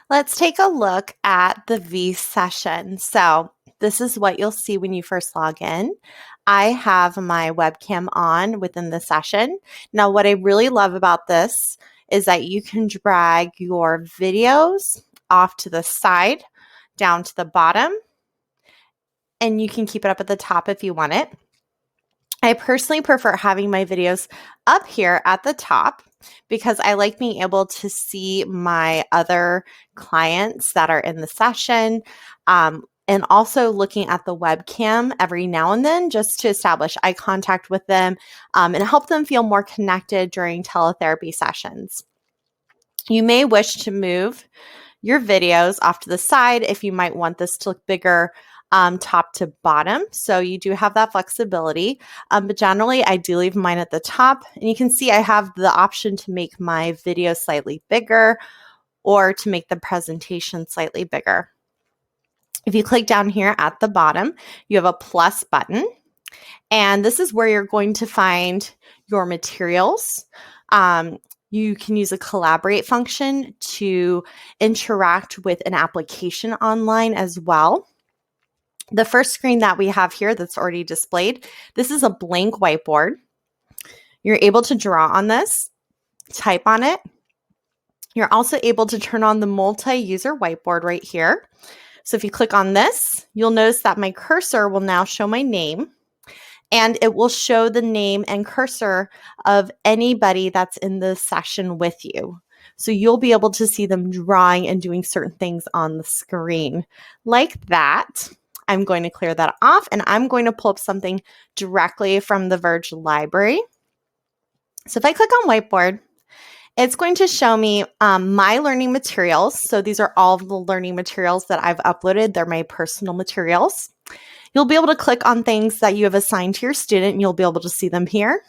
Let's take a look at the V session. So this is what you'll see when you first log in. I have my webcam on within the session. Now, what I really love about this is that you can drag your videos off to the side, down to the bottom, and you can keep it up at the top if you want it. I personally prefer having my videos up here at the top because I like being able to see my other clients that are in the session, and also looking at the webcam every now and then just to establish eye contact with them, and help them feel more connected during teletherapy sessions. You may wish to move your videos off to the side if you might want this to look bigger, top to bottom. So you do have that flexibility, but generally I do leave mine at the top, and you can see I have the option to make my video slightly bigger or to make the presentation slightly bigger. If you click down here at the bottom, you have a plus button, and this is where you're going to find your materials. You can use a collaborate function to interact with an application online as well. The first screen that we have here that's already displayed, this is a blank whiteboard. You're able to draw on this, type on it. You're also able to turn on the multi-user whiteboard right here. So if you click on this, you'll notice that my cursor will now show my name, and it will show the name and cursor of anybody that's in the session with you. So you'll be able to see them drawing and doing certain things on the screen. Like that, I'm going to clear that off, and I'm going to pull up something directly from the Verge library. So if I click on Whiteboard, it's going to show me my learning materials. So these are all of the learning materials that I've uploaded. They're my personal materials. You'll be able to click on things that you have assigned to your student, and you'll be able to see them here.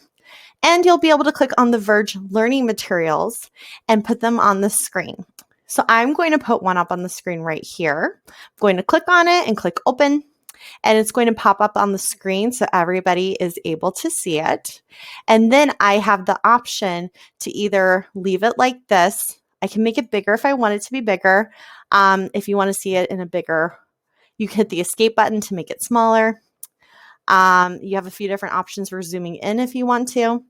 And you'll be able to click on the Verge learning materials and put them on the screen. So I'm going to put one up on the screen right here. I'm going to click on it and click open, and it's going to pop up on the screen so everybody is able to see it. And then I have the option to either leave it like this. I can make it bigger if I want it to be bigger. If you want to see it in a bigger, you can hit the escape button to make it smaller. You have a few different options for zooming in if you want to.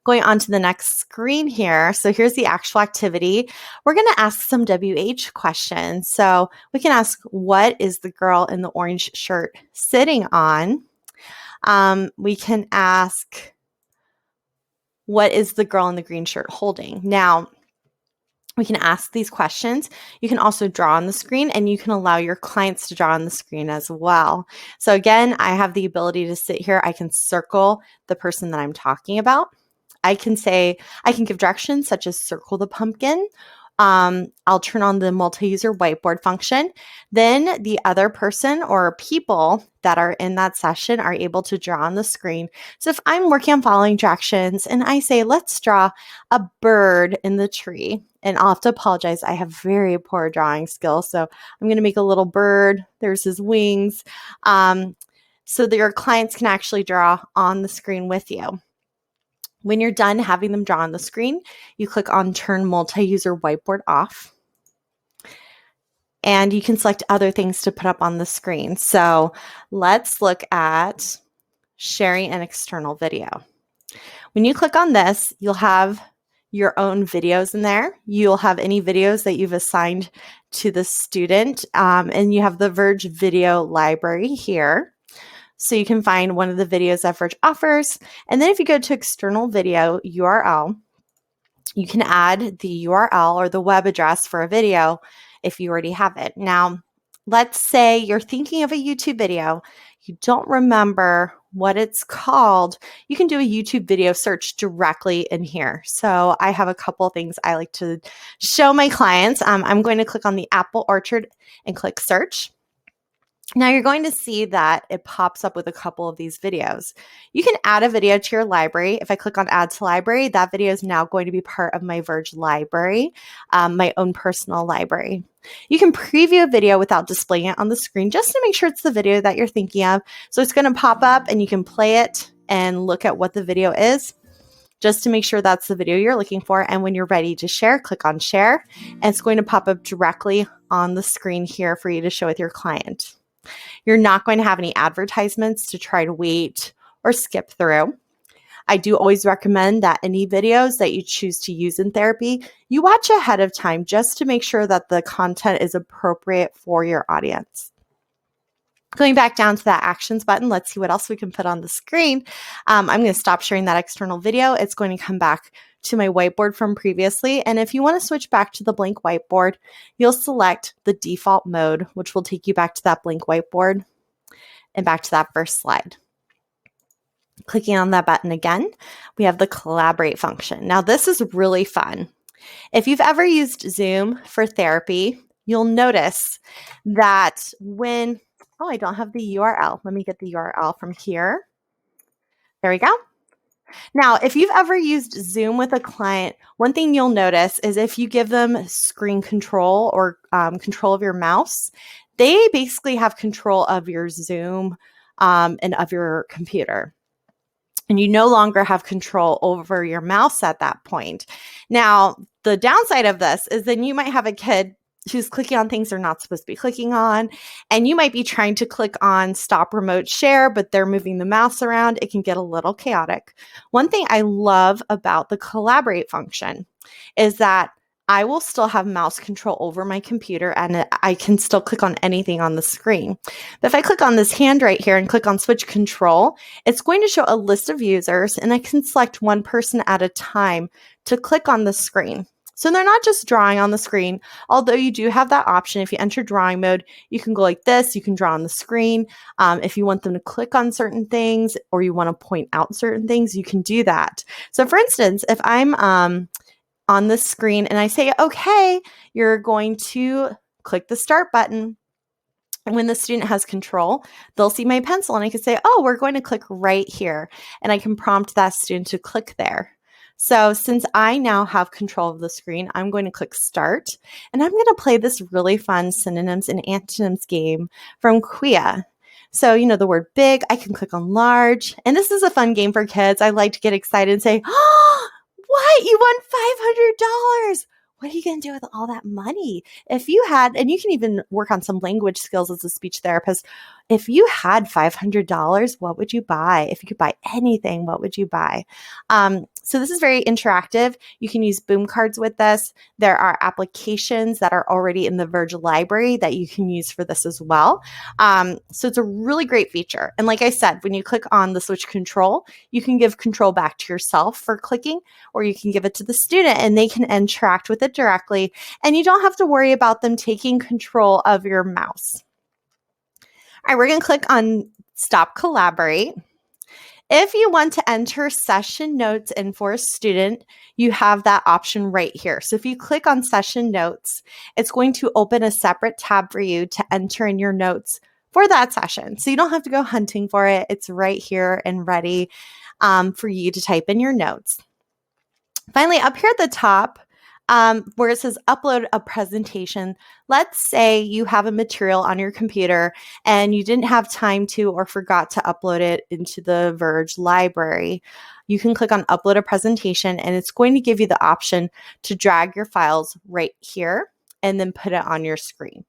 Going on to the next screen here. So here's the actual activity. We're going to ask some WH questions. So we can ask, what is the girl in the orange shirt sitting on? We can ask, what is the girl in the green shirt holding? Now, we can ask these questions. You can also draw on the screen, and you can allow your clients to draw on the screen as well. So again, I have the ability to sit here. I can circle the person that I'm talking about. I can give directions such as circle the pumpkin. I'll turn on the multi-user whiteboard function. Then the other person or people that are in that session are able to draw on the screen. So if I'm working on following directions and I say, let's draw a bird in the tree, and I'll have to apologize, I have very poor drawing skills. So I'm going to make a little bird. There's his wings. So that your clients can actually draw on the screen with you. When you're done having them draw on the screen, you click on Turn Multi-User Whiteboard Off. And you can select other things to put up on the screen. So let's look at sharing an external video. When you click on this, you'll have your own videos in there. You'll have any videos that you've assigned to the student, and you have the Verge video library here. So you can find one of the videos that Verge offers. And then if you go to external video URL, you can add the URL or the web address for a video if you already have it. Now, let's say you're thinking of a YouTube video. You don't remember what it's called. You can do a YouTube video search directly in here. So I have a couple things I like to show my clients. I'm going to click on the apple orchard and click search. Now you're going to see that it pops up with a couple of these videos. You can add a video to your library. If I click on add to library, that video is now going to be part of my Verge library, my own personal library. You can preview a video without displaying it on the screen just to make sure it's the video that you're thinking of. So it's going to pop up and you can play it and look at what the video is. just to make sure that's the video you're looking for. And when you're ready to share, click on share, and it's going to pop up directly on the screen here for you to show with your client. You're not going to have any advertisements to try to wait or skip through. I do always recommend that any videos that you choose to use in therapy, you watch ahead of time just to make sure that the content is appropriate for your audience. Going back down to that actions button, let's see what else we can put on the screen. I'm going to stop sharing that external video. It's going to come back to my whiteboard from previously. And if you want to switch back to the blank whiteboard, you'll select the default mode, which will take you back to that blank whiteboard and back to that first slide. Clicking on that button again, we have the collaborate function. Now, this is really fun. If you've ever used Zoom for therapy, you'll notice that when, oh, I don't have the URL. Let me get the URL from here. There we go. Now, if you've ever used Zoom with a client, one thing you'll notice is if you give them screen control or control of your mouse, they basically have control of your Zoom and of your computer. And you no longer have control over your mouse at that point. Now, the downside of this is then you might have a kid who's clicking on things they're not supposed to be clicking on, and you might be trying to click on stop remote share, but they're moving the mouse around. It can get a little chaotic. One thing I love about the collaborate function is that I will still have mouse control over my computer and I can still click on anything on the screen. But if I click on this hand right here and click on switch control, it's going to show a list of users and I can select one person at a time to click on the screen. So they're not just drawing on the screen, although you do have that option. If you enter drawing mode, you can go like this. You can draw on the screen. If you want them to click on certain things or you want to point out certain things, you can do that. So for instance, if I'm on the screen and I say, okay, you're going to click the start button. And when the student has control, they'll see my pencil and I can say, oh, we're going to click right here. And I can prompt that student to click there. So since I now have control of the screen, I'm going to click start and I'm going to play this really fun synonyms and antonyms game from Quia. So, you know, the word big, I can click on large. And this is a fun game for kids. I like to get excited and say, oh, what? You won $500. What are you going to do with all that money? If you had, and you can even work on some language skills as a speech therapist. If you had $500, what would you buy? If you could buy anything, what would you buy? So this is very interactive. You can use boom cards with this. There are applications that are already in the Verge library that you can use for this as well. So it's a really great feature. And like I said, when you click on the switch control, you can give control back to yourself for clicking, or you can give it to the student and they can interact with it directly. And you don't have to worry about them taking control of your mouse. All right, we're going to click on Stop Collaborate. If you want to enter session notes in for a student, you have that option right here. So if you click on session notes, it's going to open a separate tab for you to enter in your notes for that session. So you don't have to go hunting for it. It's right here and ready for you to type in your notes. Finally, up here at the top, where it says upload a presentation, let's say you have a material on your computer and you didn't have time to or forgot to upload it into the Verge library. You can click on upload a presentation and it's going to give you the option to drag your files right here and then put it on your screen.